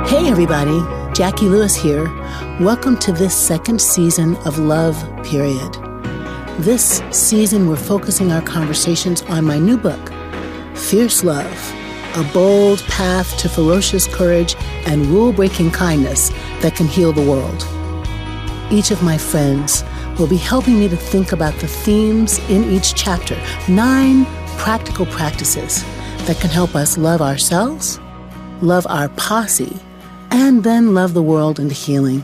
Hey everybody, Jacqui Lewis here. Welcome to this second season of Love, Period. This season we're focusing our conversations on my new book, Fierce Love, a bold path to ferocious courage and rule-breaking kindness that can heal the world. Each of my friends will be helping me to think about the themes in each chapter, 9 practical practices that can help us love ourselves, love our posse, and then love the world into healing.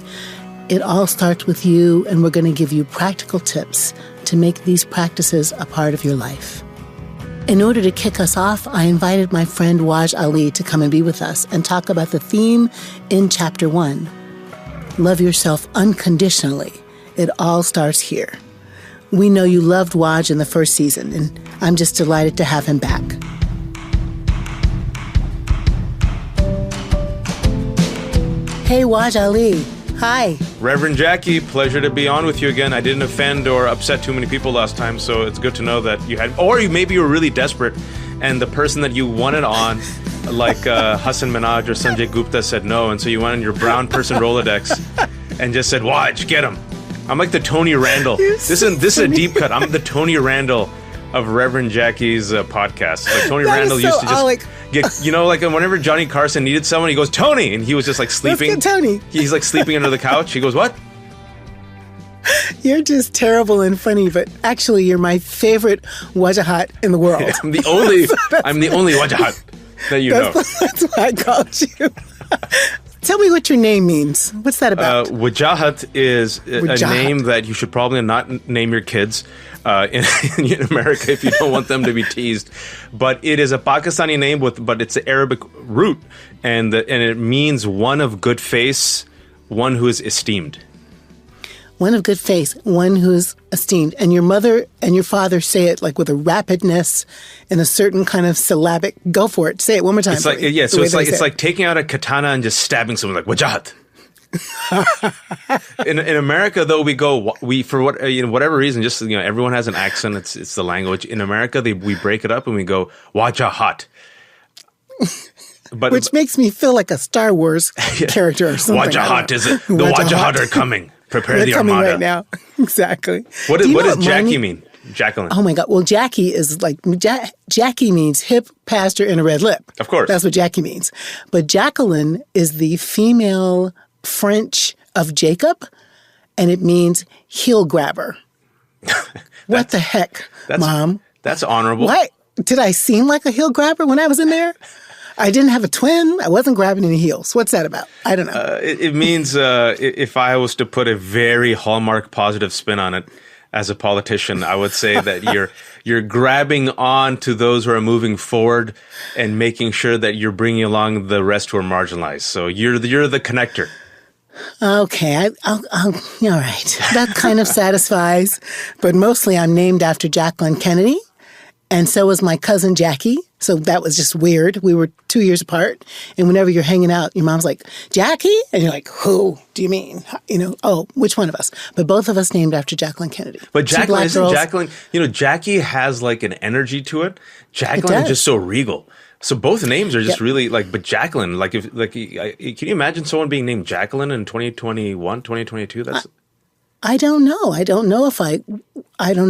It all starts with you, and we're going to give you practical tips to make these practices a part of your life. In order to kick us off, I invited my friend Wajahat Ali to come and be with us and talk about the theme in Chapter 1. Love yourself unconditionally. It all starts here. We know you loved Waj in the first season, and I'm just delighted to have him back. Hey, Wajahat Ali. Hi. Reverend Jacqui, pleasure to be on with you again. I didn't offend or upset too many people last time, so it's good to know that you had, or maybe you were really desperate, and the person that you wanted on, like Hassan Minhaj or Sanjay Gupta, said no, and so you went on your brown person Rolodex and just said, "Waj, get him." I'm like the Tony Randall. This is a deep cut. I'm the Tony Randall of Reverend Jacqui's podcast. Like Tony Randall used to just get, like whenever Johnny Carson needed someone, he goes, "Tony," and he was just like sleeping. Let's get Tony. He's like sleeping under the couch. He goes, "What?" You're just terrible and funny, but actually you're my favorite Wajahat in the world. Yeah, I'm the only Wajahat that you know. That's why I called you. Tell me what your name means. What's that about? Wajahat is a name that you should probably not name your kids in America if you don't want them to be teased. But it is a Pakistani name, but it's an Arabic root, and it means one of good face, one who is esteemed. One of good face, one who's esteemed. And your mother and your father say it like with a rapidness and a certain kind of syllabic. Go for it. Say it one more time. It's like, yeah, so it's like taking out a katana and just stabbing someone like Wajahat. in America, though, we for whatever reason, just everyone has an accent. It's the language. In America, we break it up and we go Wajahat. Which makes me feel like a Star Wars character or something. Wajahat is it? The Wajahat are coming. Prepare the armada. Right now. Exactly. What does Jacqui mean? Jacqueline. Oh my God. Well, Jacqui is like, Jacqui means hip pastor and a red lip. Of course. That's what Jacqui means. But Jacqueline is the female French of Jacob, and it means heel grabber. What the heck, Mom? That's honorable. What? Did I seem like a heel grabber when I was in there? I didn't have a twin. I wasn't grabbing any heels. What's that about? I don't know. It means if I was to put a very hallmark positive spin on it as a politician, I would say that you're grabbing on to those who are moving forward and making sure that you're bringing along the rest who are marginalized. So you're the connector. Okay, all right. That kind of satisfies. But mostly I'm named after Jacqueline Kennedy. And so was my cousin Jacqui. So that was just weird. We were 2 years apart. And whenever you're hanging out, your mom's like, "Jacqui?" And you're like, "Who do you mean?" Which one of us? But both of us named after Jacqueline Kennedy. But Jacqueline, Jacqui has like an energy to it. Jacqueline is just so regal. So both names are just really but Jacqueline, can you imagine someone being named Jacqueline in 2021, 2022? I don't know. I don't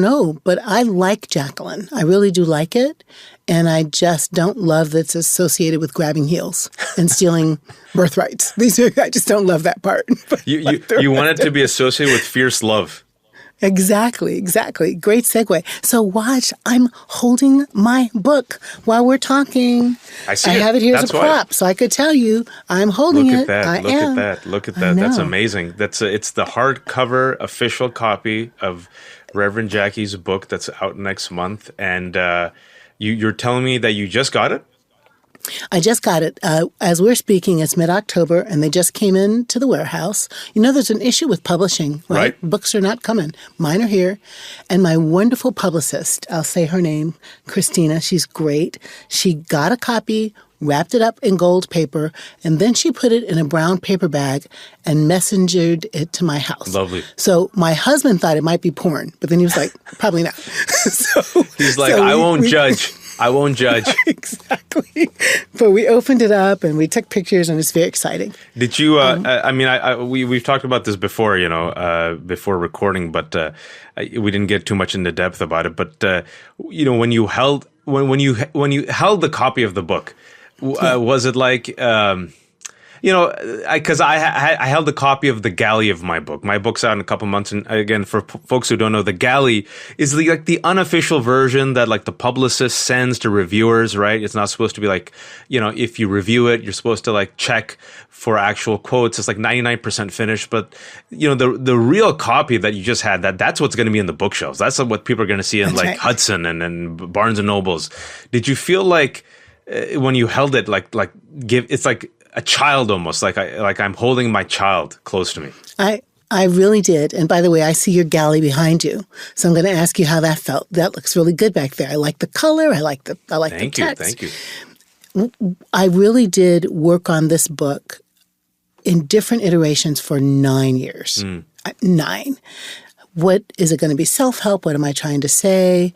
know, but I like Jacqueline. I really do like it. And I just don't love that it's associated with grabbing heels and stealing birthrights. I just don't love that part. You want it to be associated with fierce love. Exactly. Great segue. So Waj, I'm holding my book while we're talking. I have it here as a prop, so I could tell you I'm holding it. Look at that. That's amazing. It's the hardcover official copy of Reverend Jacqui's book that's out next month. And you're telling me that you just got it? I just got it. As we're speaking, it's mid-October, and they just came into the warehouse. There's an issue with publishing, right? Books are not coming. Mine are here. And my wonderful publicist, I'll say her name, Christina, she's great. She got a copy, wrapped it up in gold paper, and then she put it in a brown paper bag and messengered it to my house. Lovely. So my husband thought it might be porn, but then he was like, probably not. He's like, I won't judge. I won't judge. Exactly. But we opened it up and we took pictures, and it's very exciting. Did you, we've talked about this before, before recording, but we didn't get too much into depth about it. But, when you held the copy of the book, was it like, because I held a copy of the galley of my book. My book's out in a couple months, and again, for folks who don't know, the galley is the unofficial version that like the publicist sends to reviewers, right? It's not supposed to be like, if you review it, you're supposed to like check for actual quotes. It's like 99% finished, but the real copy that you just had, that's what's going to be in the bookshelves. That's what people are going to see in like Hudson and Barnes and Nobles. Did you feel like when you held it, it's like a child almost, like I'm holding my child close to me? I really did. And by the way, I see your galley behind you. So I'm going to ask you how that felt. That looks really good back there. I like the color. I like the text. Thank you. I really did work on this book in different iterations for 9 years. 9. What is it going to be? Self-help? What am I trying to say?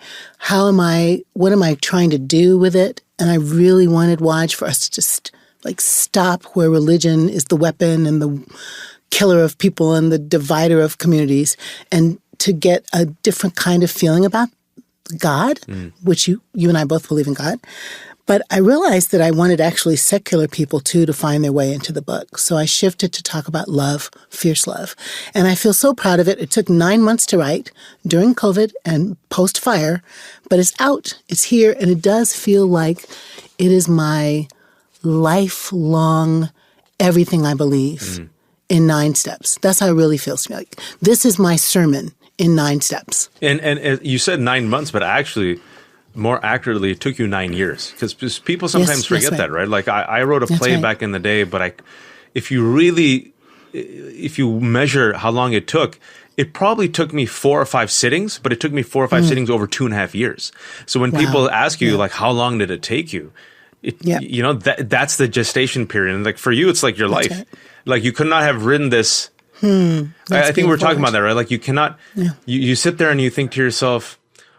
What am I trying to do with it? And I really wanted Waj for us to just stop where religion is the weapon and the killer of people and the divider of communities, and to get a different kind of feeling about God, which you and I both believe in God. But I realized that I wanted actually secular people too to find their way into the book. So I shifted to talk about love, fierce love. And I feel so proud of it. It took 9 months to write during COVID and post-fire, but it's out, it's here, and it does feel like it is my lifelong everything I believe in 9 steps. That's how it really feels to me. Like, this is my sermon in 9 steps. And you said 9 months, but actually, more accurately, it took you 9 years. Because people sometimes forget that, right? Like I wrote a play back in the day, but if you measure how long it took, it probably took me 4 or 5 sittings, but it took me 4 or 5 sittings over 2.5 years. So when people ask you, like, how long did it take you? That's the gestation period. And like for you, it's like your life. Right. Like you could not have written this. I think we're talking about that, right? Like you cannot, you sit there and you think to yourself,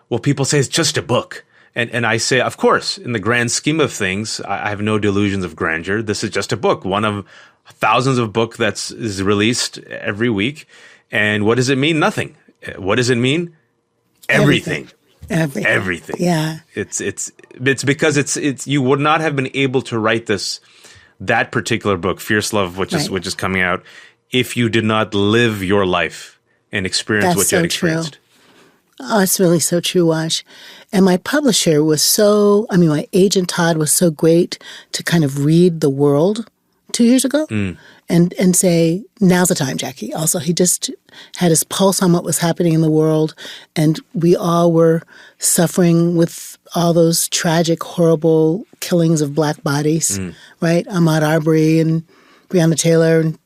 well, people say it's just a book. And I say, of course, in the grand scheme of things, I have no delusions of grandeur. This is just a book, one of thousands of books is released every week. And what does it mean? Nothing. What does it mean? Everything. Everything. Yeah. It's because it's you would not have been able to write that particular book, Fierce Love, which is coming out, if you did not live your life and experience what you had experienced. True. Oh, it's really so true, Waj. And my publisher my agent Todd was so great to kind of read the world 2 years ago and say, now's the time, Jacqui. Also, he just had his pulse on what was happening in the world, and we all were suffering with all those tragic, horrible killings of Black bodies, right? Ahmaud Arbery and Breonna Taylor and,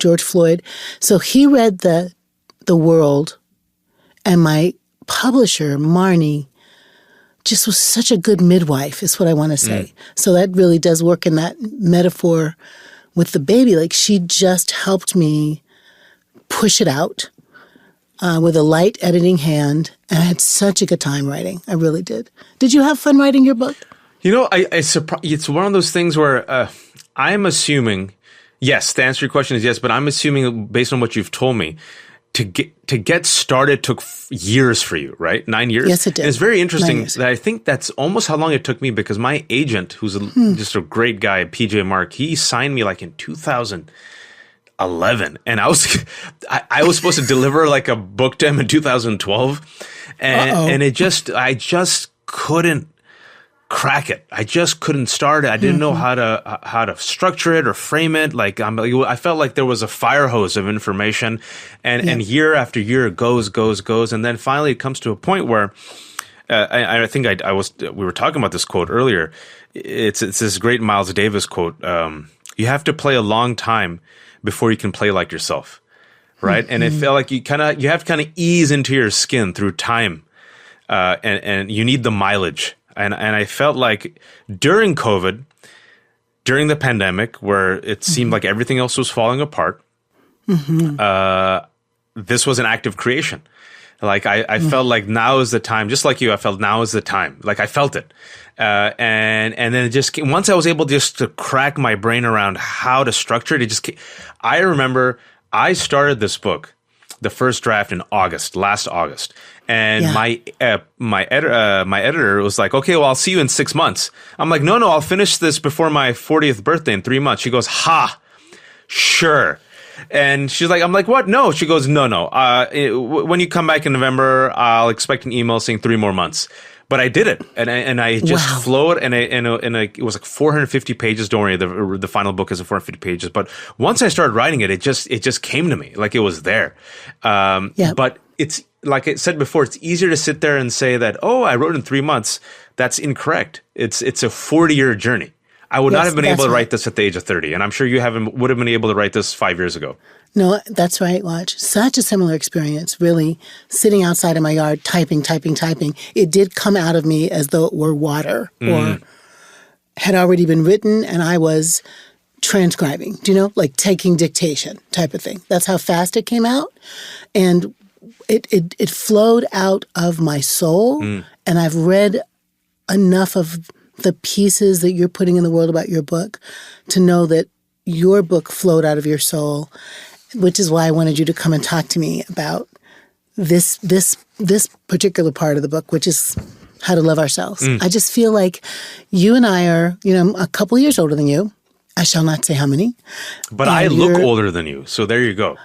George Floyd. So he read the world, and my publisher, Marnie, just was such a good midwife, is what I want to say. So that really does work in that metaphor with the baby. Like, she just helped me push it out with a light editing hand. And I had such a good time writing. I really did. Did you have fun writing your book? It's one of those things where I'm assuming, yes, the answer to your question is yes, but I'm assuming based on what you've told me, to get started took years for you, right? 9 years? Yes, it did. And it's very interesting that I think that's almost how long it took me, because my agent, who's just a great guy, PJ Mark, he signed me like in 2011. And I was supposed to deliver like a book to him in 2012. And I just couldn't crack it. I just couldn't start it. I didn't know how to structure it or frame it. I felt like there was a fire hose of information, and year after year it goes, and then finally it comes to a point where I think we were talking about this quote earlier. It's this great Miles Davis quote. You have to play a long time before you can play like yourself, right? And it felt like you have to kind of ease into your skin through time, and you need the mileage. And I felt like during COVID, during the pandemic, where it seemed like everything else was falling apart, this was an act of creation. Like I felt like now is the time, just like you, I felt now is the time. Like I felt it. And then it just came, once I was able just to crack my brain around how to structure it, it just came. I remember I started this book, the first draft in last August. And my editor was like, okay, well, I'll see you in 6 months. I'm like, no, I'll finish this before my 40th birthday in 3 months. She goes, sure. And she's like, I'm like, what? No. She goes, no. When you come back in November, I'll expect an email saying 3 more months. But I did it, and I just flowed, and it was like 450 pages. Don't worry, the final book is 450 pages. But once I started writing it, it just came to me, like it was there. But it's like I said before, it's easier to sit there and say that, oh, I wrote in 3 months. That's incorrect. It's a 40-year journey. I would not have been able to write this at the age of 30, and I'm sure you would have been able to write this 5 years ago. No, that's right, Waj. Such a similar experience, really, sitting outside of my yard, typing. It did come out of me as though it were water or had already been written, and I was transcribing, do you know, like taking dictation type of thing. That's how fast it came out. And it flowed out of my soul, and I've read enough of the pieces that you're putting in the world about your book to know that your book flowed out of your soul, which is why I wanted you to come and talk to me about this particular part of the book, which is how to love ourselves. I just feel like you and I are, a couple years older than you. I shall not say how many. But I look older than you, so there you go.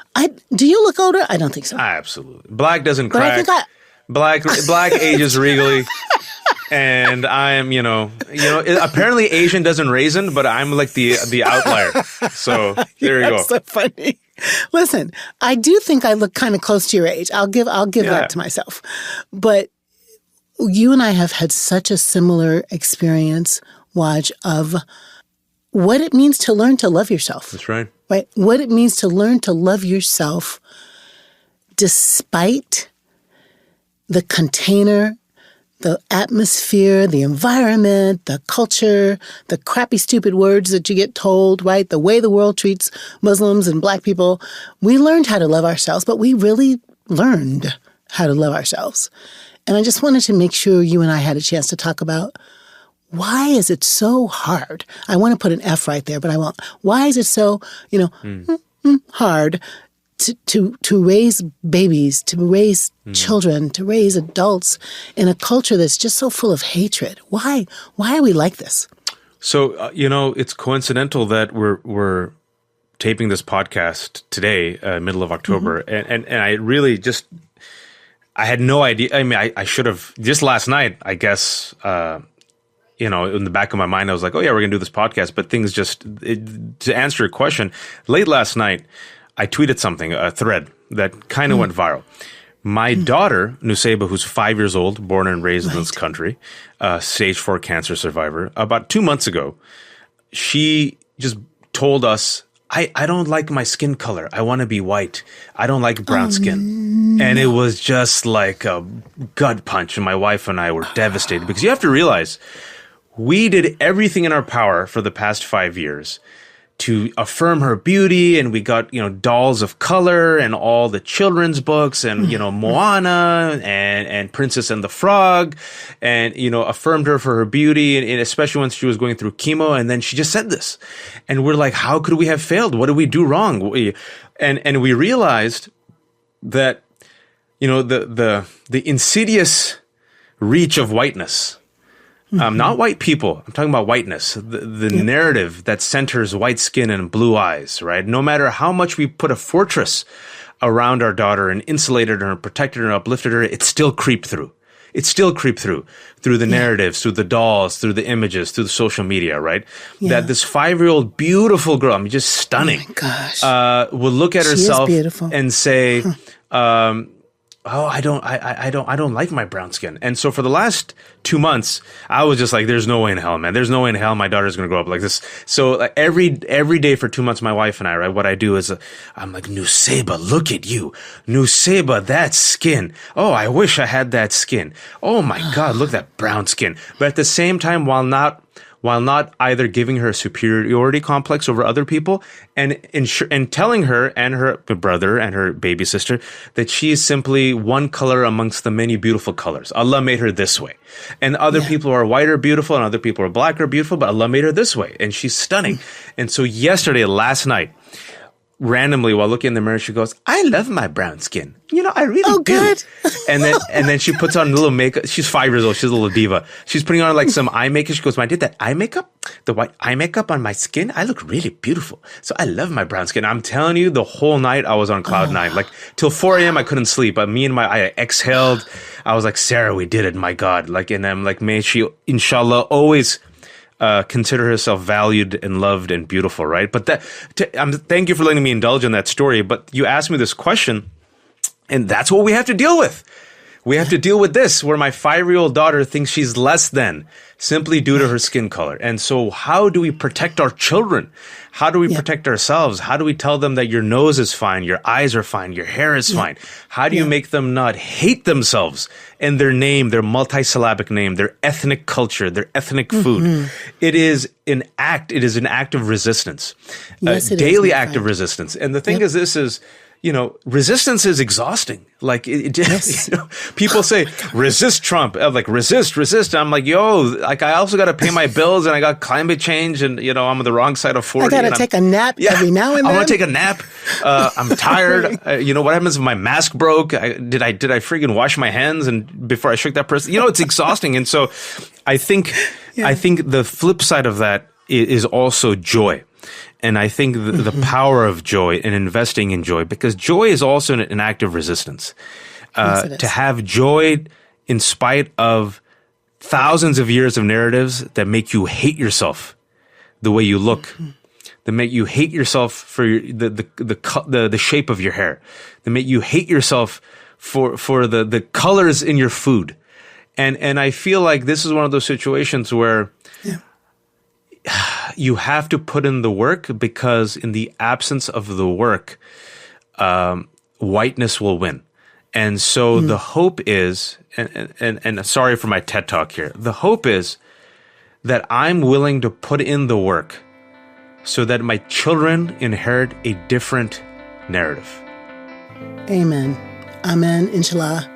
Do you look older? I don't think so. Absolutely. Black doesn't but crack. I think Black ages regally. And I am, apparently Asian doesn't raisin, but I'm like the outlier. So there you go. That's so funny. Listen, I do think I look kind of close to your age. I'll give that to myself. But you and I have had such a similar experience, Waj, of what it means to learn to love yourself. That's right. Right? What it means to learn to love yourself despite the container, the atmosphere, the environment, the culture, the crappy, stupid words that you get told, right? The way the world treats Muslims and Black people. We learned how to love ourselves, but we really learned how to love ourselves. And I just wanted to make sure you and I had a chance to talk about why is it so hard? I want to put an F right there, but I won't. Why is it so, hard to raise babies, to raise children, to raise adults in a culture that's just so full of hatred? Why are we like this? So, it's coincidental that we're taping this podcast today, middle of October. And I really just, I had no idea. I mean, I should have, just last night, I guess, in the back of my mind, I was like, oh yeah, we're going to do this podcast. But things to answer your question, late last night, I tweeted something, a thread that kind of went viral. My daughter, Nuseba, who's 5 years old, born and raised in this country, stage 4 cancer survivor, about 2 months ago, she just told us, I don't like my skin color. I want to be white. I don't like brown skin. No. And it was just like a gut punch. And my wife and I were devastated because you have to realize we did everything in our power for the past 5 years to affirm her beauty, and we got, dolls of color and all the children's books and, Moana and Princess and the Frog and, affirmed her for her beauty and especially when she was going through chemo. And then she just said this and we're like, how could we have failed? What did we do wrong? And we realized that, the insidious reach of whiteness. Not white people. I'm talking about whiteness. The narrative that centers white skin and blue eyes, right? No matter how much we put a fortress around our daughter and insulated her and protected her and uplifted her, it still creeped through. It still creeped through the narratives, through the dolls, through the images, through the social media, right? Yeah. That this 5-year-old beautiful girl, just stunning, oh my gosh, will look at herself and say, oh, I don't like my brown skin. And so for the last 2 months, I was just like, there's no way in hell, man. There's no way in hell my daughter's going to grow up like this. So like, every day for 2 months, my wife and I, right, what I do is I'm like, Nuseba, look at you. Nuseba, that skin. Oh, I wish I had that skin. Oh my God, look at that brown skin. But at the same time, while while not either giving her a superiority complex over other people and telling her and her brother and her baby sister that she is simply one color amongst the many beautiful colors. Allah made her this way. And other people who are white are beautiful and other people who are black are beautiful, but Allah made her this way. And she's stunning. And so last night, randomly while looking in the mirror, she goes, I love my brown skin. I really do. Good. And then she puts on a little makeup. She's 5 years old. She's a little diva. She's putting on like some eye makeup. She goes, when I did that eye makeup, the white eye makeup on my skin, I look really beautiful. So I love my brown skin. I'm telling you, the whole night I was on cloud nine. Like till 4 a.m. I couldn't sleep. But I exhaled. I was like, Sarah, we did it. My God. And I'm like, may she, inshallah, always consider herself valued and loved and beautiful, right? But thank you for letting me indulge in that story. But you asked me this question, and that's what we have to deal with. We have to deal with this, where my 5-year-old daughter thinks she's less than simply due to her skin color. And so how do we protect our children? How do we protect ourselves? How do we tell them that your nose is fine, your eyes are fine, your hair is fine? How do you make them not hate themselves and their name, their multisyllabic name, their ethnic culture, their ethnic food? It is an act. It is an act of resistance, daily act of resistance. And the thing is, this is, resistance is exhausting. Like people say, resist Trump. I'm like, resist. I'm like, I also got to pay my bills and I got climate change and, I'm on the wrong side of 40. I got to take a nap every now and then. I want to take a nap. I'm tired. What happens if my mask broke? Did I friggin' wash my hands and before I shook that person? It's exhausting. And so I think the flip side of that is also joy. And I think the power of joy and investing in joy, because joy is also an act of resistance. To have joy in spite of thousands of years of narratives that make you hate yourself the way you look, that make you hate yourself for the shape of your hair, that make you hate yourself for the colors in your food. And I feel like this is one of those situations where you have to put in the work, because in the absence of the work, whiteness will win. And so the hope is, and sorry for my TED talk here, the hope is that I'm willing to put in the work so that my children inherit a different narrative. Amen. Amen. Inshallah.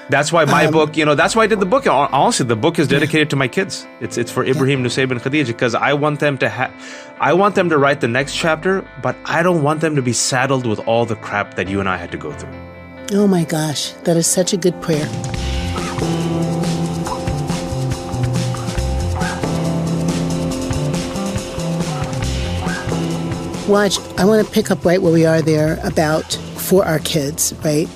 That's why my book, that's why I did the book. Honestly, the book is dedicated to my kids. It's for Ibrahim, Nusayb, and Khadija, because I want them to write the next chapter, but I don't want them to be saddled with all the crap that you and I had to go through. Oh my gosh, that is such a good prayer. Waj, I want to pick up right where we are there about for our kids, right?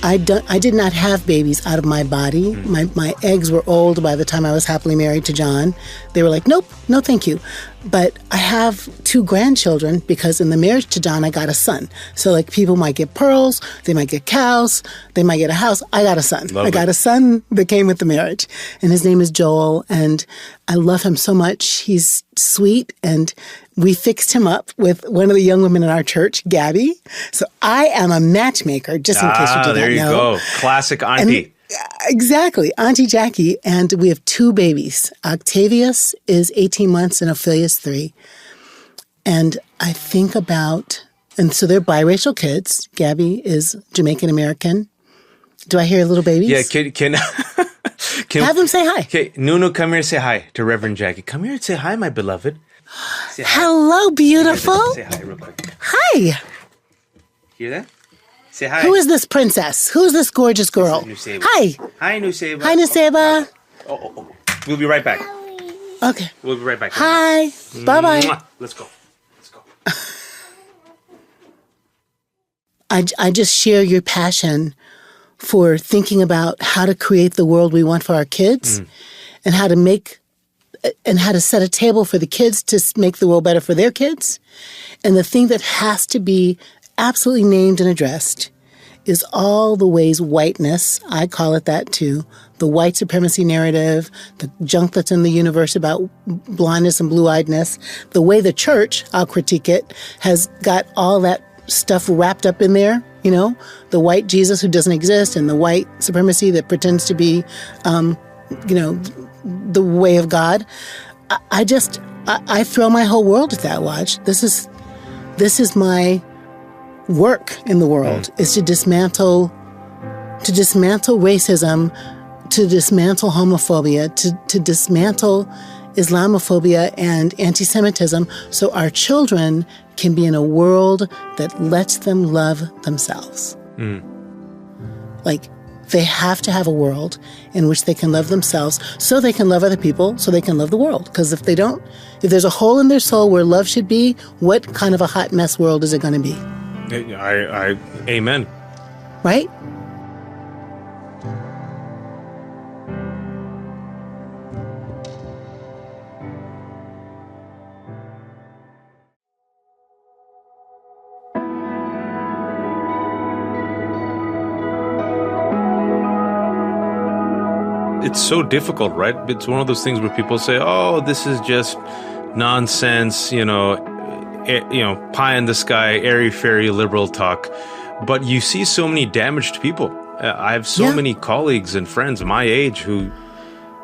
I did not have babies out of my body. My eggs were old by the time I was happily married to John. They were like, nope, no thank you. But I have 2 grandchildren because in the marriage to John, I got a son. So people might get pearls, they might get cows, they might get a house. I got a son. Lovely. I got a son that came with the marriage. And his name is Joel. And I love him so much. He's sweet. And we fixed him up with one of the young women in our church, Gabby. So I am a matchmaker, just in case you did not know. There you go. Classic auntie. Exactly. Auntie Jacqui. And we have 2 babies. Octavius is 18 months and Ophelia's 3. And I think about, and so they're biracial kids. Gabby is Jamaican American. Do I hear little babies? Yeah, can have them say hi. Okay, Nunu, come here and say hi to Reverend Jacqui. Come here and say hi, my beloved. Say hi. Hello, beautiful. Say hi real quick. Hi. Hear that? Say hi. Who is this princess? Who's this gorgeous girl? This is Nusayba. Hi. Hi, Nusayba. Hi, Nusayba. Oh. We'll be right back. Okay. We'll be right back. Hi. Bye-bye. Mwah. Let's go. I just share your passion for thinking about how to create the world we want for our kids and how to set a table for the kids to make the world better for their kids. And the thing that has to be absolutely named and addressed is all the ways whiteness, I call it that too, the white supremacy narrative, the junk that's in the universe about blindness and blue-eyedness, the way the church, I'll critique it, has got all that stuff wrapped up in there, the white Jesus who doesn't exist and the white supremacy that pretends to be, the way of God. I throw my whole world at that. Watch. This is my work in the world, is to dismantle racism, to dismantle homophobia, to dismantle Islamophobia and anti-Semitism, so our children can be in a world that lets them love themselves. Like, they have to have a world in which they can love themselves so they can love other people, so they can love the world. Because if they don't, if there's a hole in their soul where love should be, what kind of a hot mess world is it going to be? Amen. Right? It's so difficult, right? It's one of those things where people say, "Oh, this is just nonsense," pie in the sky, airy fairy liberal talk. But you see so many damaged people. I have so many colleagues and friends my age who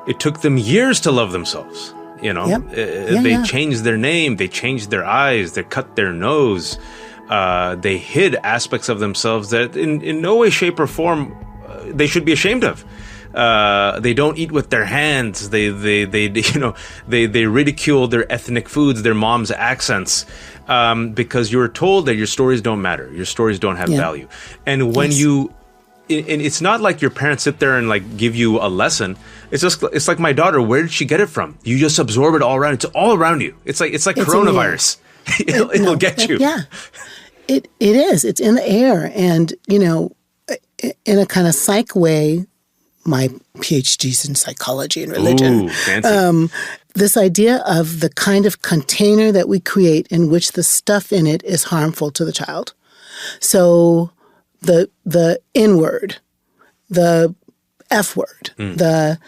it took them years to love themselves. They changed their name, they changed their eyes, they cut their nose, they hid aspects of themselves that in no way, shape, or form they should be ashamed of. They don't eat with their hands. They ridicule their ethnic foods, their mom's accents, because you're told that your stories don't matter, your stories don't have value. And when and it's not like your parents sit there and like give you a lesson. It's like my daughter. Where did she get it from? You just absorb it all around. It's all around you. It's like coronavirus. It'll get you. Yeah, it is. It's in the air, and in a kind of psych way. My PhD's in psychology and religion. Ooh, fancy. This idea of the kind of container that we create in which the stuff in it is harmful to the child. So the N-word, the F-word, the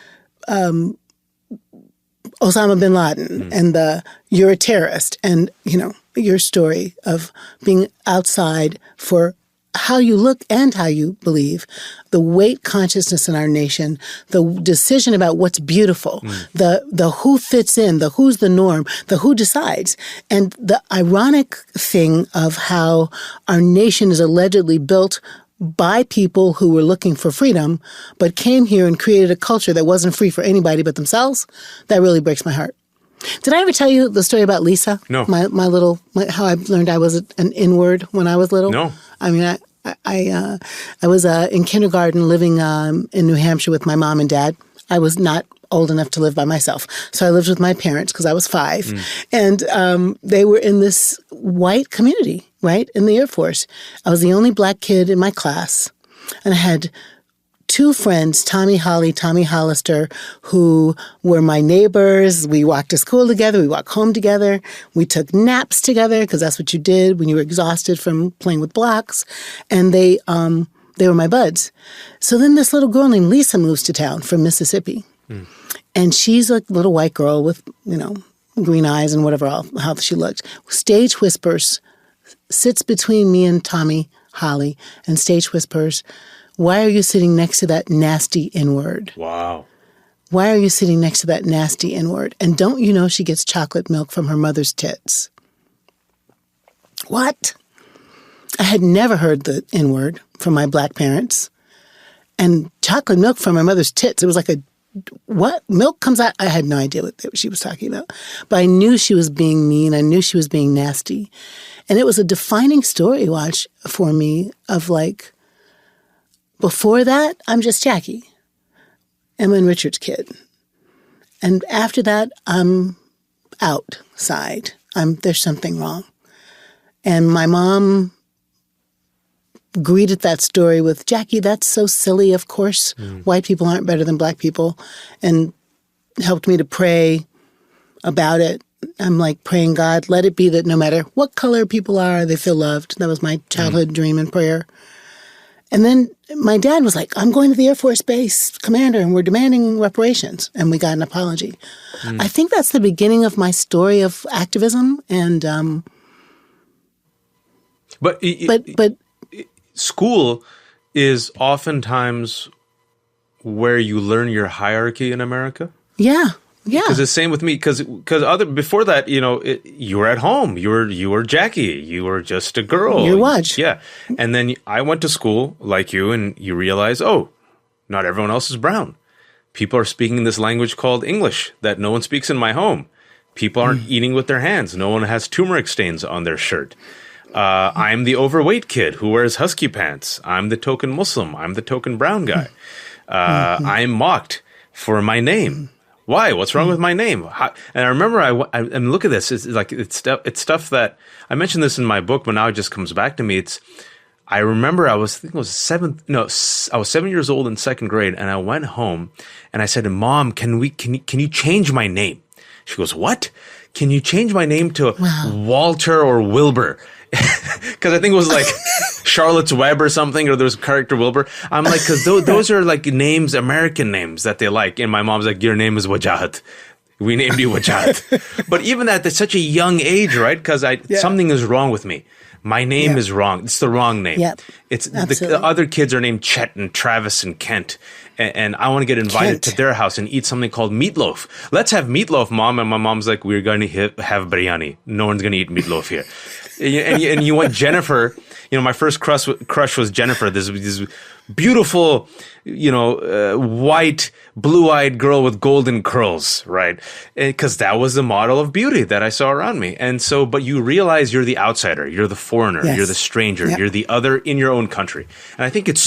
Osama bin Laden, and the you're a terrorist, and your story of being outside for how you look and how you believe, the weight consciousness in our nation, the decision about what's beautiful, the who fits in, the who's the norm, the who decides. And the ironic thing of how our nation is allegedly built by people who were looking for freedom, but came here and created a culture that wasn't free for anybody but themselves, that really breaks my heart. Did I ever tell you the story about Lisa? No. How I learned I was an N-word when I was little? No. I mean, I was in kindergarten living in New Hampshire with my mom and dad. I was not old enough to live by myself. So I lived with my parents because I was 5. And they were in this white community, right, in the Air Force. I was the only black kid in my class. And I had 2 friends, Tommy Hollister, who were my neighbors. We walked to school together. We walked home together. We took naps together because that's what you did when you were exhausted from playing with blocks. And they were my buds. So then this little girl named Lisa moves to town from Mississippi. And she's a little white girl with, green eyes and whatever else, how she looked. Stage whispers, sits between me and Tommy Holly, and stage whispers, "Why are you sitting next to that nasty N-word?" Wow. Why are you sitting next to that nasty N-word? And don't you know she gets chocolate milk from her mother's tits? What? I had never heard the N-word from my black parents. And chocolate milk from my mother's tits. It was like what? Milk comes out? I had no idea what she was talking about. But I knew she was being mean. I knew she was being nasty. And it was a defining story, watch, for me of like, before that, I'm just Jacqui, Emma and Richard's kid. And after that, I'm outside. There's something wrong. And my mom greeted that story with, "Jacqui, that's so silly, of course. White people aren't better than black people," and helped me to pray about it. I'm like praying, God, let it be that no matter what color people are, they feel loved. That was my childhood dream and prayer. And then my dad was like, "I'm going to the Air Force Base commander and we're demanding reparations." And we got an apology. I think that's the beginning of my story of activism. And but school is oftentimes where you learn your hierarchy in America. Yeah. Yeah. Because the same with me. Because before that, you were at home. You were Jacqui. You were just a girl. You're Waj. Yeah. And then I went to school like you, and you realize, oh, not everyone else is brown. People are speaking this language called English that no one speaks in my home. People aren't eating with their hands. No one has turmeric stains on their shirt. I'm the overweight kid who wears husky pants. I'm the token Muslim. I'm the token brown guy. I'm mocked for my name. Why? What's wrong with my name? And I remember, and look at this. It's stuff that I mentioned this in my book, but now it just comes back to me. I remember I was 7 years old in second grade, and I went home and I said, Mom, can you change my name? She goes, what? Can you change my name to Walter or Wilbur? Because I think it was like Charlotte's Web or something, or there was character Wilbur. I'm like, because those are like names, American names that they like. And my mom's like, your name is Wajahat. We named you Wajahat. But even at such a young age, right? Because something is wrong with me. My name is wrong. It's the wrong name. Yep. The other kids are named Chet and Travis and Kent. And I want to get invited to their house and eat something called meatloaf. Let's have meatloaf, Mom. And my mom's like, we're going to have biryani. No one's going to eat meatloaf here. And you want Jennifer. My first crush was Jennifer, this beautiful, white, blue-eyed girl with golden curls, right? Because that was the model of beauty that I saw around me. And so, but you realize you're the outsider, you're the foreigner, you're the stranger, you're the other in your own country. And I think it's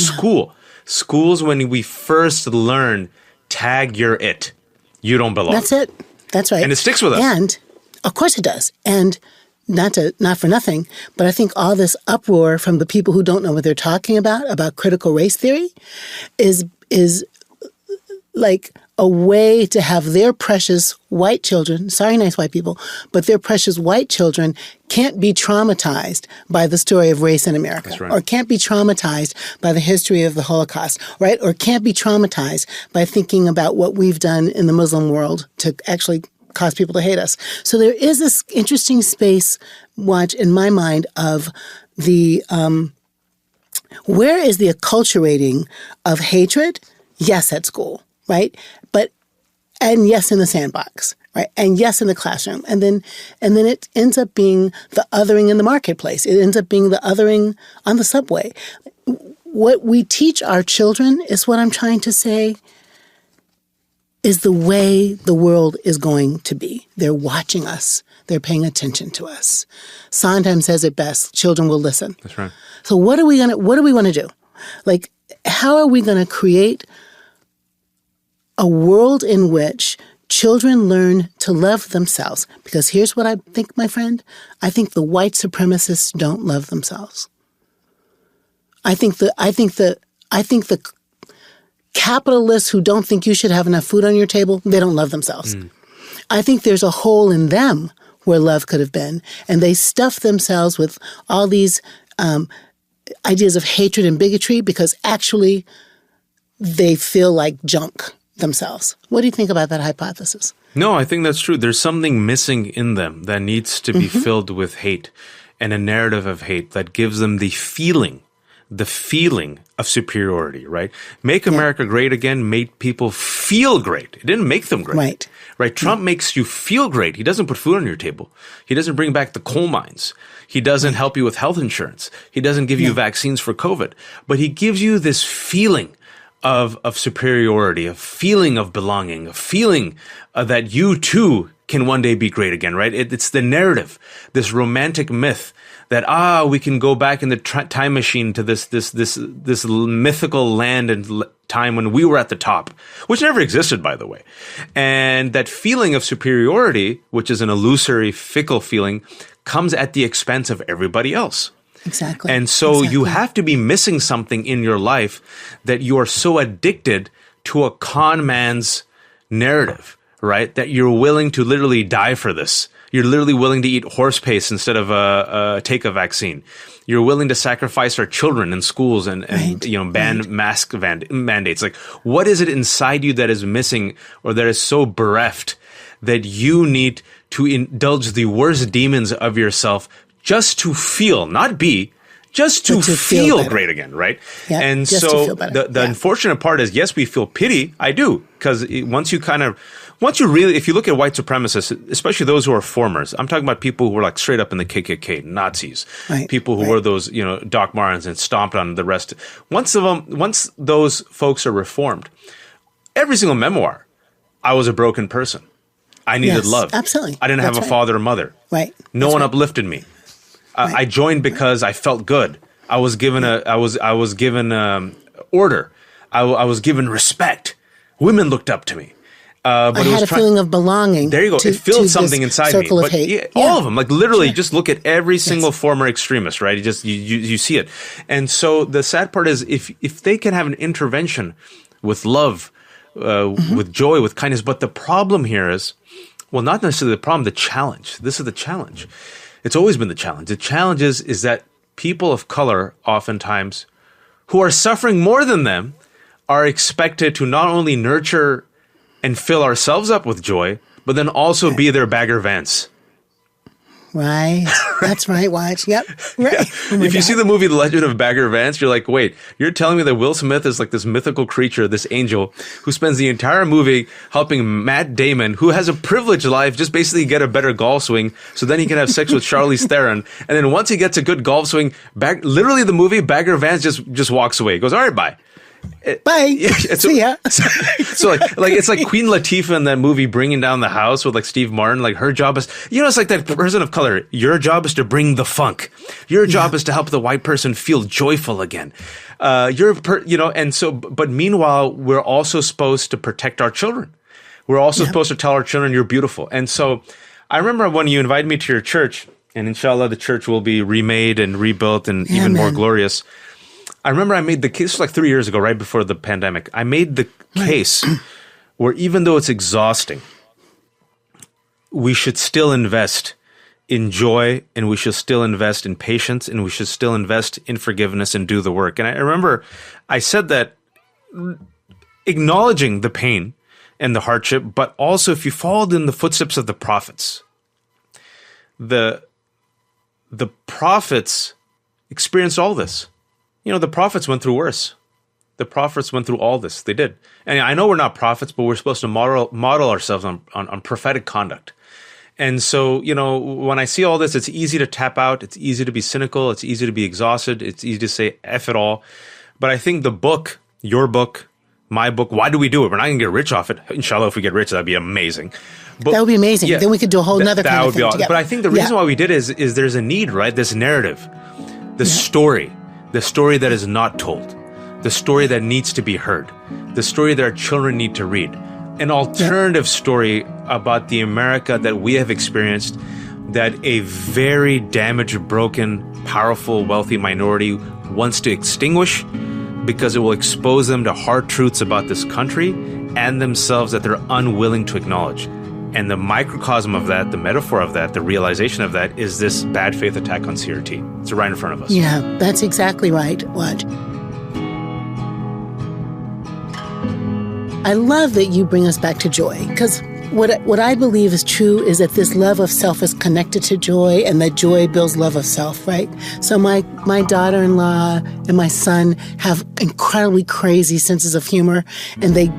schools when we first learn, tag you're it. You don't belong. That's it. That's right. And it sticks with us. And of course it does. And not for nothing, but I think all this uproar from the people who don't know what they're talking about critical race theory, is like a way to have their precious white children, sorry, nice white people, but their precious white children can't be traumatized by the story of race in America. That's right. Or can't be traumatized by the history of the Holocaust, right? Or can't be traumatized by thinking about what we've done in the Muslim world to actually cause people to hate us. So there is this interesting space, Waj, in my mind, of the where is the acculturating of hatred? Yes, at school, right? And yes, in the sandbox, right? And yes, in the classroom. And then it ends up being the othering in the marketplace. It ends up being the othering on the subway. What we teach our children is what I'm trying to say is the way the world is going to be. They're watching us. They're paying attention to us. Sondheim says it best, children will listen. That's right. So what do we want to do? Like, how are we going to create a world in which children learn to love themselves? Because here's what I think, my friend. I think the white supremacists don't love themselves. I think the capitalists who don't think you should have enough food on your table, they don't love themselves. I think there's a hole in them where love could have been, and they stuff themselves with all these ideas of hatred and bigotry because actually they feel like junk themselves. What do you think about that hypothesis? No, I think that's true. There's something missing in them that needs to be filled with hate and a narrative of hate that gives them the feeling of superiority, right? Make America Great Again made people feel great. It didn't make them great. Right? Trump makes you feel great. He doesn't put food on your table. He doesn't bring back the coal mines. He doesn't help you with health insurance. He doesn't give you vaccines for COVID. But he gives you this feeling of superiority, a feeling of belonging, a feeling that you too can one day be great again, right? It's the narrative, this romantic myth that, we can go back in the time machine to this mythical land and time when we were at the top, which never existed, by the way. And that feeling of superiority, which is an illusory, fickle feeling, comes at the expense of everybody else. Exactly. And so you have to be missing something in your life that you are so addicted to a con man's narrative, right? That you're willing to literally die for this. You're literally willing to eat horse paste instead of take a vaccine. You're willing to sacrifice our children in schools and ban mask mandates. Like, what is it inside you that is missing or that is so bereft that you need to indulge the worst demons of yourself just to feel, not be, just to feel great again, right? Yeah, and just so to feel better. the unfortunate part is, yes, we feel pity. I do, because once you really, if you look at white supremacists, especially those who are formers, I'm talking about people who were like straight up in the KKK, Nazis, people who were those, Doc Martens and stomped on the rest. Once those folks are reformed, every single memoir, I was a broken person. I needed love. Absolutely. I didn't have a father or mother. Right. No one uplifted me. I joined because I felt good. I was given order. I was given respect. Women looked up to me. But I had a feeling of belonging. There you go. It filled something inside me. Circle of hate. All of them, like literally, just look at every single former extremist, right? You see it. And so the sad part is, if they can have an intervention with love, with joy, with kindness, but the problem here is, well, not necessarily the problem, the challenge. This is the challenge. It's always been the challenge. The challenge is that people of color, oftentimes, who are suffering more than them, are expected to not only nurture and fill ourselves up with joy, but then also be their Bagger Vance. Right. That's right, Waj. Yep. Right. Yeah. If you see the movie The Legend of Bagger Vance, you're like, wait, you're telling me that Will Smith is like this mythical creature, this angel, who spends the entire movie helping Matt Damon, who has a privileged life, just basically get a better golf swing, so then he can have sex with Charlize Theron. And then once he gets a good golf swing, literally the movie, Bagger Vance just walks away. He goes, all right, bye. Bye. See ya. So like it's like Queen Latifah in that movie Bringing Down the House with like Steve Martin. Like her job is, it's like that person of color. Your job is to bring the funk. Your job is to help the white person feel joyful again. And so, but meanwhile, we're also supposed to protect our children. We're also supposed to tell our children you're beautiful. And so, I remember when you invited me to your church, and inshallah, the church will be remade and rebuilt and even more glorious. I remember I made the case, like 3 years ago, right before the pandemic. I made the case where even though it's exhausting, we should still invest in joy, and we should still invest in patience, and we should still invest in forgiveness and do the work. And I remember I said that acknowledging the pain and the hardship, but also if you followed in the footsteps of the prophets, the prophets experienced all this. The prophets went through worse. The prophets went through all this. They did. And I know we're not prophets, but we're supposed to model ourselves on prophetic conduct. And so, when I see all this, it's easy to tap out. It's easy to be cynical. It's easy to be exhausted. It's easy to say F it all. But I think the book, your book, my book, why do we do it? We're not going to get rich off it. Inshallah, if we get rich, that'd be amazing. But, that would be amazing. Yeah, then we could do a whole nother kind of thing together. But I think the reason why we did is there's a need, right? This narrative, the story that is not told, the story that needs to be heard, the story that our children need to read, an alternative story about the America that we have experienced, that a very damaged, broken, powerful, wealthy minority wants to extinguish because it will expose them to hard truths about this country and themselves that they're unwilling to acknowledge. And the microcosm of that, the metaphor of that, the realization of that is this bad faith attack on CRT. It's right in front of us. Yeah, that's exactly right, Waj. I love that you bring us back to joy, because what I believe is true is that this love of self is connected to joy, and that joy builds love of self, right? So my daughter-in-law and my son have incredibly crazy senses of humor, and they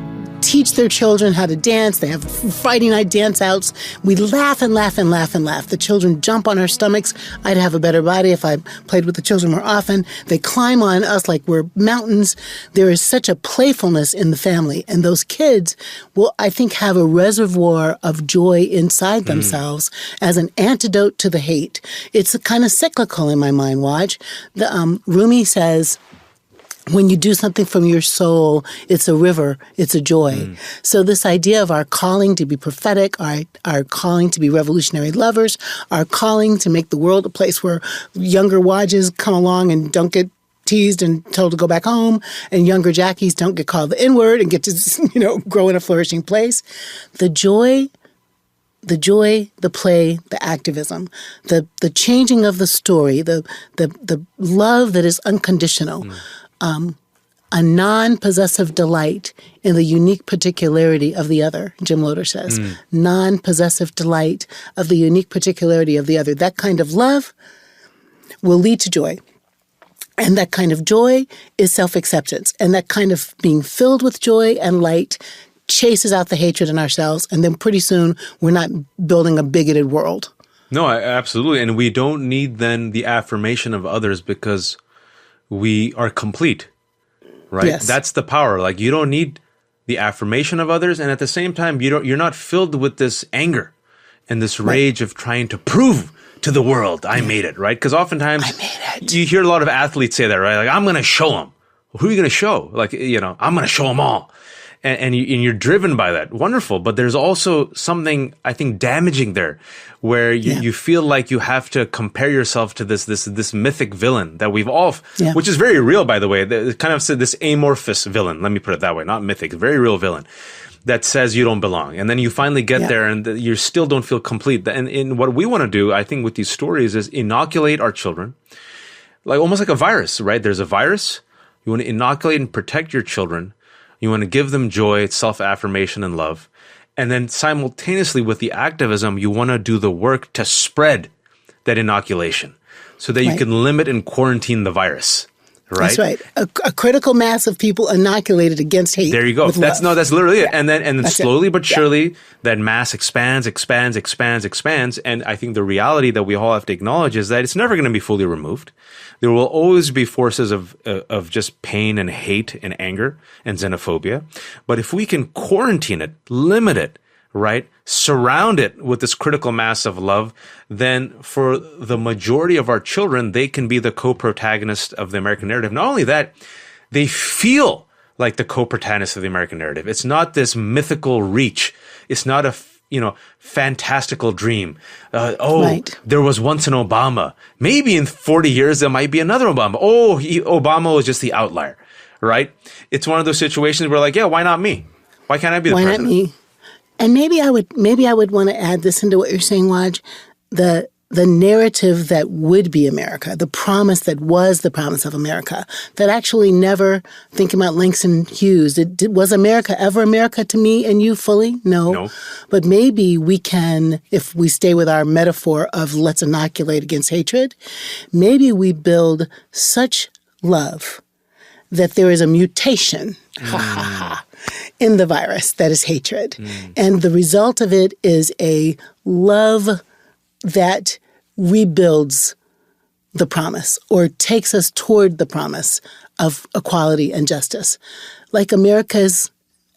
teach their children how to dance. They have Friday night dance outs. We laugh and laugh and laugh and laugh. The children jump on our stomachs. I'd have a better body if I played with the children more often. They climb on us like we're mountains. There is such a playfulness in the family. And those kids will, I think, have a reservoir of joy inside themselves as an antidote to the hate. It's kind of cyclical in my mind, Waj. Rumi says, when you do something from your soul, it's a river, it's a joy. So this idea of our calling to be prophetic, our calling to be revolutionary lovers, our calling to make the world a place where younger Wajas come along and don't get teased and told to go back home, and younger Jackies don't get called the N-word and get to, grow in a flourishing place. The joy, the play, the activism, the changing of the story, the love that is unconditional. A non-possessive delight in the unique particularity of the other, Jim Loder says. Non-possessive delight of the unique particularity of the other. That kind of love will lead to joy. And that kind of joy is self-acceptance. And that kind of being filled with joy and light chases out the hatred in ourselves. And then pretty soon we're not building a bigoted world. No, absolutely. And we don't need then the affirmation of others because we are complete, right? Yes. That's the power. Like you don't need the affirmation of others. And at the same time, you're not filled with this anger and this rage of trying to prove to the world, I made it, right? Because oftentimes you hear a lot of athletes say that, right? Like, I'm going to show them. Well, who are you going to show? Like, I'm going to show them all. And you're driven by that. Wonderful. But there's also something, I think, damaging there where you feel like you have to compare yourself to this mythic villain that we've all, which is very real, by the way. Kind of this amorphous villain. Let me put it that way. Not mythic, very real villain that says you don't belong. And then you finally get there and you still don't feel complete. And what we want to do, I think, with these stories is inoculate our children, like almost like a virus, right? There's a virus. You want to inoculate and protect your children. You want to give them joy, self-affirmation, and love. And then simultaneously with the activism, you want to do the work to spread that inoculation so that you can limit and quarantine the virus. Right? That's right. A critical mass of people inoculated against hate. There you go. That's literally it. And then slowly but surely that mass expands. And I think the reality that we all have to acknowledge is that it's never going to be fully removed. There will always be forces of just pain and hate and anger and xenophobia. But if we can quarantine it, limit it, right? Surround it with this critical mass of love, then for the majority of our children, they can be the co-protagonist of the American narrative. Not only that, they feel like the co-protagonist of the American narrative. It's not this mythical reach. It's not a fantastical dream. There was once an Obama. Maybe in 40 years, there might be another Obama. Obama was just the outlier, right? It's one of those situations where like, why not me? Why can't I be the president? Why not me? And maybe I would want to add this into what you're saying, Waj, the narrative that would be America, the promise that was the promise of America, that actually never, thinking about Langston Hughes, was America ever America to me and you fully? No. But maybe we can, if we stay with our metaphor of let's inoculate against hatred, maybe we build such love that there is a mutation in the virus that is hatred. And the result of it is a love that rebuilds the promise or takes us toward the promise of equality and justice. Like America's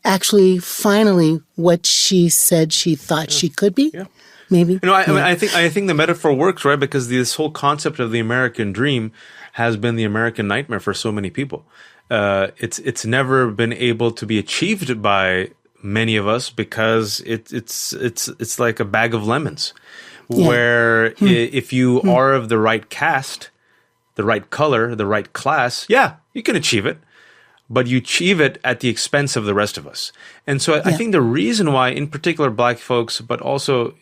actually finally what she said she thought she could be. Yeah. Maybe. I think the metaphor works, right? Because this whole concept of the American dream has been the American nightmare for so many people. It's never been able to be achieved by many of us because it's like a bag of lemons, where if you are of the right caste, the right color, the right class, you can achieve it, but you achieve it at the expense of the rest of us. And so I think the reason why, in particular, Black folks, but also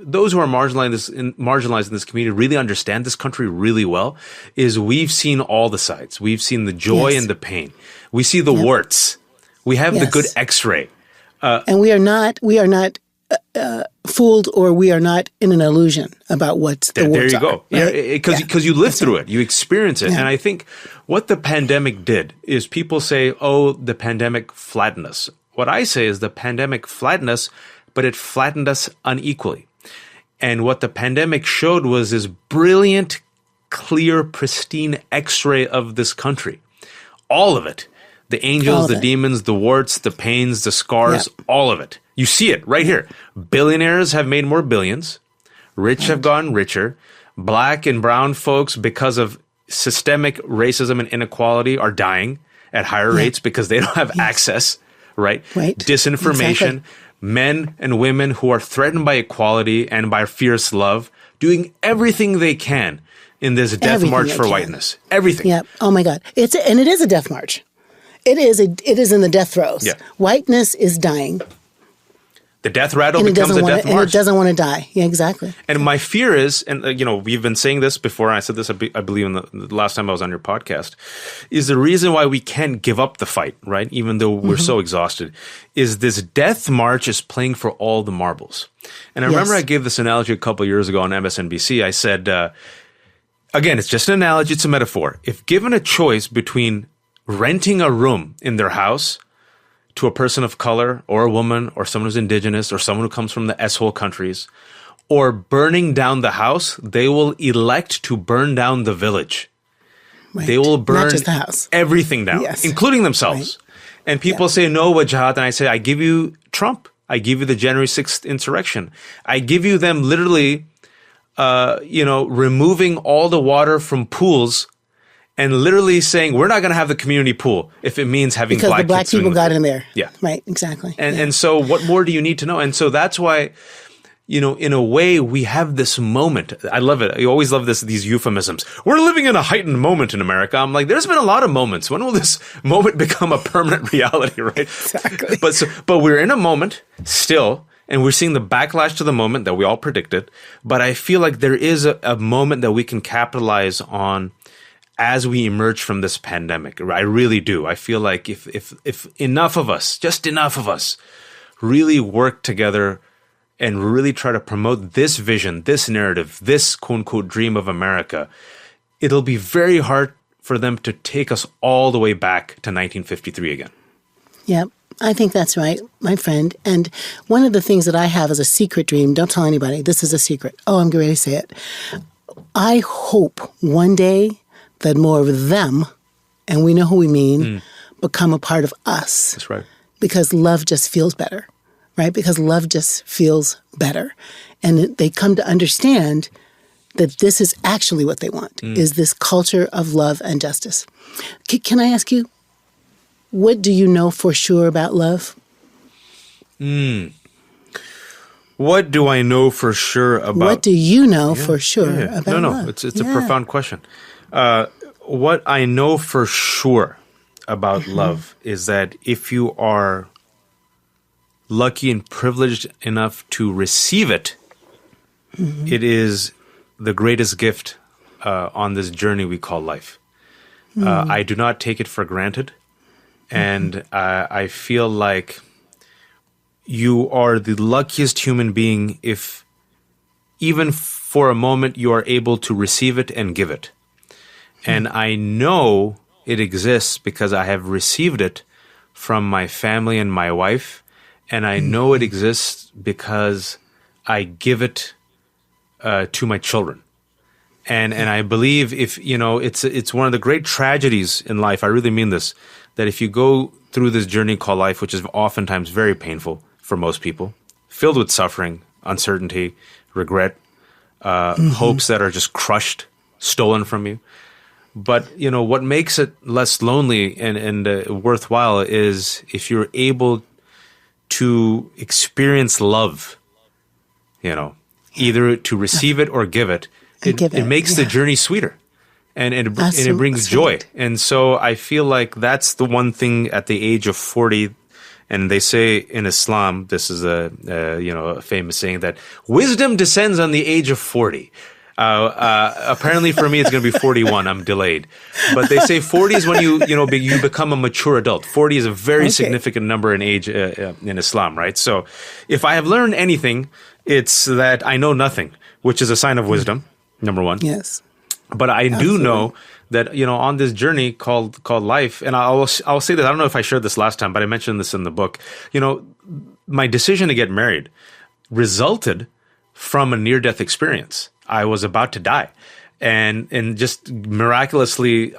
those who are marginalized in this community really understand this country really well, is we've seen all the sides. We've seen the joy and the pain. We see the warts. We have the good X-ray. And we are not fooled, or we are not in an illusion about what the warts are. There you go. Because you live through it. You experience it. And I think what the pandemic did is people say, the pandemic flattened us. What I say is the pandemic flattened us, but it flattened us unequally. And what the pandemic showed was this brilliant, clear, pristine X-ray of this country. All of it. The angels, the demons, the warts, the pains, the scars, all of it. You see it right here. Billionaires have made more billions. Rich have gotten richer. Black and brown folks, because of systemic racism and inequality, are dying at higher rates because they don't have access, right? Disinformation. Exactly. Men and women who are threatened by equality and by fierce love, doing everything they can in this death march for whiteness. Everything. Yeah. Oh my God. It is a death march. It is in the death throes. Yeah. Whiteness is dying. The death rattle becomes a death march. And it doesn't want to die. Yeah, exactly. And my fear is, and we've been saying this before, and I said this, I believe, in the last time I was on your podcast, is the reason why we can't give up the fight, right? Even though we're so exhausted, is this death march is playing for all the marbles. And I remember I gave this analogy a couple of years ago on MSNBC. I said, again, it's just an analogy, it's a metaphor. If given a choice between renting a room in their house to a person of color or a woman or someone who's indigenous or someone who comes from the S-hole countries, or burning down the house, they will elect to burn down the village. Right. They will burn Not just the house. everything down, Yes. including themselves. Right. And people say, no, Wajahat. And I say, I give you Trump. I give you the January 6th insurrection. I give you them literally, removing all the water from pools and literally saying, we're not going to have the community pool if it means having because the black people got in there. Yeah. Right. Exactly. And so what more do you need to know? And so that's why, in a way, we have this moment. I love it. I always love these euphemisms. We're living in a heightened moment in America. I'm like, there's been a lot of moments. When will this moment become a permanent reality, right? Exactly. But we're in a moment still, and we're seeing the backlash to the moment that we all predicted. But I feel like there is a moment that we can capitalize on as we emerge from this pandemic. I really do. I feel like if enough of us, just enough of us, really work together and really try to promote this vision, this narrative, this quote-unquote dream of America, it'll be very hard for them to take us all the way back to 1953 again. Yep, I think that's right, my friend. And one of the things that I have as a secret dream, don't tell anybody, this is a secret. Oh, I'm going to say it. I hope one day that more of them, and we know who we mean, become a part of us. That's right. Because love just feels better. Right? Because love just feels better. And they come to understand that this is actually what they want, is this culture of love and justice. Can I ask you, what do you know for sure about love? What do I know for sure about... What do you know for sure about love? No, it's a profound question. What I know for sure about love is that if you are lucky and privileged enough to receive it, it is the greatest gift on this journey we call life. I do not take it for granted. And I feel like you are the luckiest human being if even for a moment you are able to receive it and give it. And I know it exists because I have received it from my family and my wife. And I know it exists because I give it to my children. And I believe it's one of the great tragedies in life. I really mean this, that if you go through this journey called life, which is oftentimes very painful for most people, filled with suffering, uncertainty, regret, hopes that are just crushed, stolen from you. But, what makes it less lonely and worthwhile is if you're able to experience love, either to receive it or give it, it makes the journey sweeter and it brings joy. And so I feel like that's the one thing at the age of 40, and they say in Islam, this is a famous saying that wisdom descends on the age of 40. Apparently for me, it's going to be 41. I'm delayed. But they say 40 is when you become a mature adult. 40 is a very significant number in age in Islam, right? So if I have learned anything, it's that I know nothing, which is a sign of wisdom, number one. Yes. But I do know that, on this journey called life, and I'll say this, I don't know if I shared this last time, but I mentioned this in the book. My decision to get married resulted from a near-death experience. I was about to die, and just miraculously,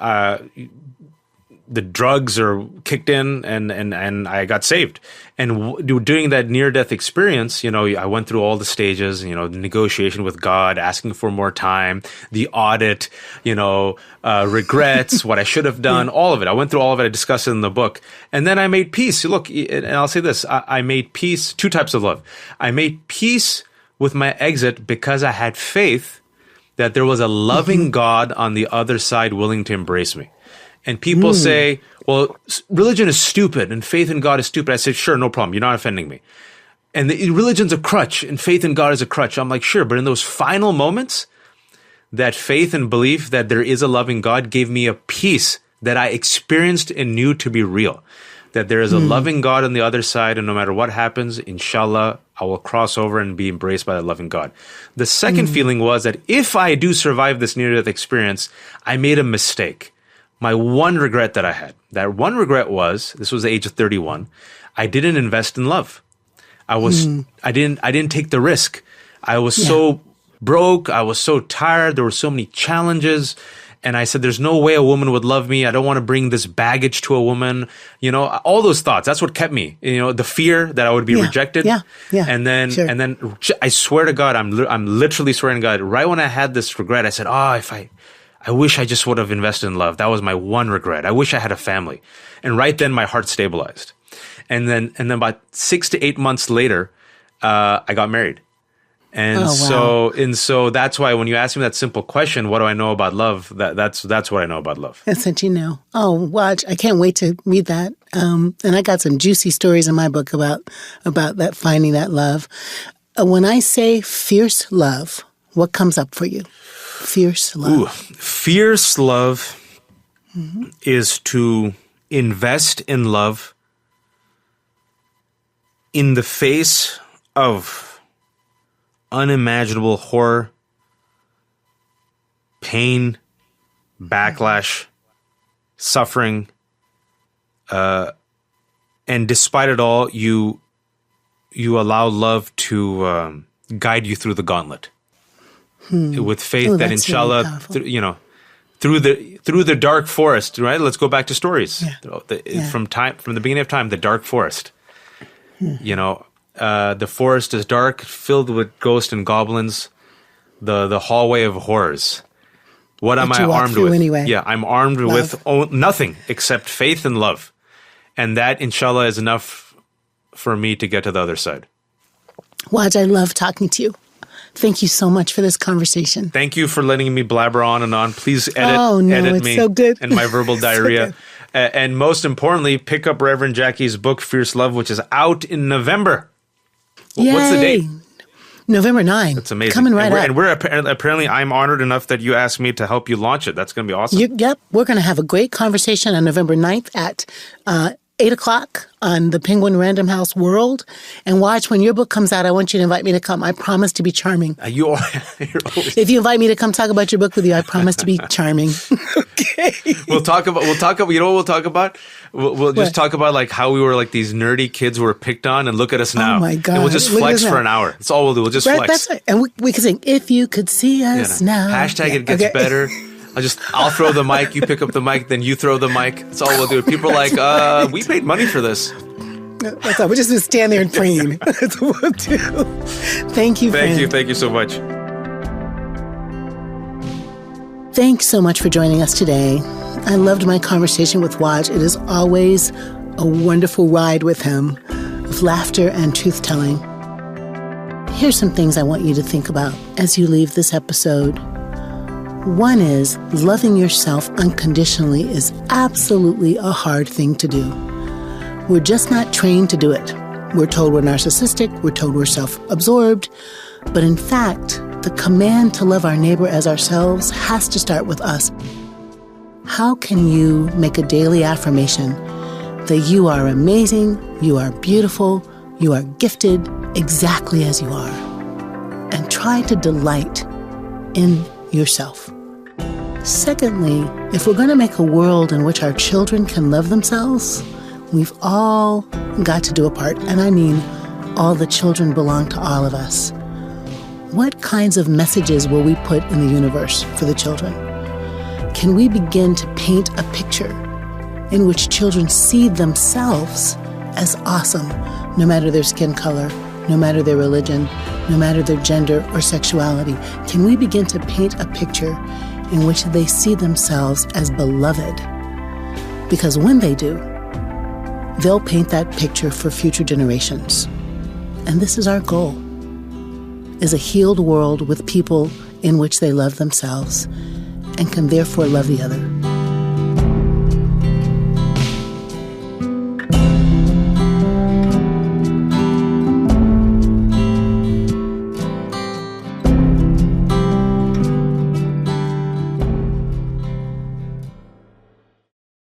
the drugs are kicked in, and I got saved. And doing that near-death experience, I went through all the stages, negotiation with God, asking for more time, the audit, regrets, what I should have done, all of it. I went through all of it. I discussed it in the book, and then I made peace. Look, and I'll say this: I made peace. Two types of love. I made peace with my exit because I had faith that there was a loving God on the other side willing to embrace me. And people say, well, religion is stupid and faith in God is stupid. I said, sure, no problem. You're not offending me. And religion's a crutch and faith in God is a crutch. I'm like, sure. But in those final moments, that faith and belief that there is a loving God gave me a peace that I experienced and knew to be real. that there is a loving God on the other side, and no matter what happens, inshallah, I will cross over and be embraced by that loving God. The second feeling was that if I do survive this near-death experience, I made a mistake. My one regret that I had, that one regret was, this was the age of 31, I didn't invest in love. I didn't take the risk. I was so broke. I was so tired. There were so many challenges. And I said, there's no way a woman would love me. I don't want to bring this baggage to a woman. You know, all those thoughts. That's what kept me. You know, the fear that I would be rejected. Yeah. And then I swear to God, I'm literally swearing to God, right when I had this regret, I said, I wish I just would have invested in love. That was my one regret. I wish I had a family. And right then my heart stabilized. And then about 6 to 8 months later, I got married. And so that's why when you ask me that simple question, what do I know about love? That's what I know about love. That's what you know. Oh, watch! I can't wait to read that. And I got some juicy stories in my book about that, finding that love. When I say fierce love, what comes up for you? Fierce love. Ooh, fierce love is to invest in love in the face of unimaginable horror, pain, backlash, suffering, and despite it all, you allow love to guide you through the gauntlet with faith that inshallah, through the dark forest. Right? Let's go back to stories from the beginning of time. The dark forest. You know. The forest is dark, filled with ghosts and goblins, the hallway of horrors. What am I armed with? Anyway. Yeah, I'm armed with nothing except faith and love. And that, inshallah, is enough for me to get to the other side. Waj, I love talking to you. Thank you so much for this conversation. Thank you for letting me blabber on and on. Please edit me so good. and my verbal diarrhea. And most importantly, pick up Reverend Jacqui's book, Fierce Love, which is out in November. Yay. What's the date? November 9. That's amazing. Coming right up. And we're apparently, I'm honored enough that you asked me to help you launch it. That's going to be awesome. Yep. We're going to have a great conversation on November 9th at 8 o'clock on the Penguin Random House World. And watch, when your book comes out, I want you to invite me to come. I promise to be charming. You're always... If you invite me to come talk about your book with you, I promise to be charming. Okay. We'll talk about, you know what we'll talk about? We'll just talk about like how we were like these nerdy kids who were picked on, and look at us now. Oh my God. And we'll just flex for an hour. That's all we'll do. We'll just flex. That's right. And we can sing, if you could see us now. Hashtag it gets better. I'll throw the mic, you pick up the mic, then you throw the mic. That's all we'll do. People are like, we paid money for this. That's all. We're just going to stand there and preen. That's what we'll do. Thank you, friend. Thank you so much. Thanks so much for joining us today. I loved my conversation with Waj. It is always a wonderful ride with him of laughter and truth-telling. Here's some things I want you to think about as you leave this episode. One is, loving yourself unconditionally is absolutely a hard thing to do. We're just not trained to do it. We're told we're narcissistic, we're told we're self-absorbed, but in fact, the command to love our neighbor as ourselves has to start with us. How can you make a daily affirmation that you are amazing, you are beautiful, you are gifted exactly as you are, and try to delight in yourself. Secondly, if we're going to make a world in which our children can love themselves, we've all got to do a part, and I mean all the children belong to all of us. What kinds of messages will we put in the universe for the children? Can we begin to paint a picture in which children see themselves as awesome, no matter their skin color, no matter their religion, no matter their gender or sexuality? Can we begin to paint a picture in which they see themselves as beloved? Because when they do, they'll paint that picture for future generations. And this is our goal, is a healed world with people in which they love themselves and can therefore love the other.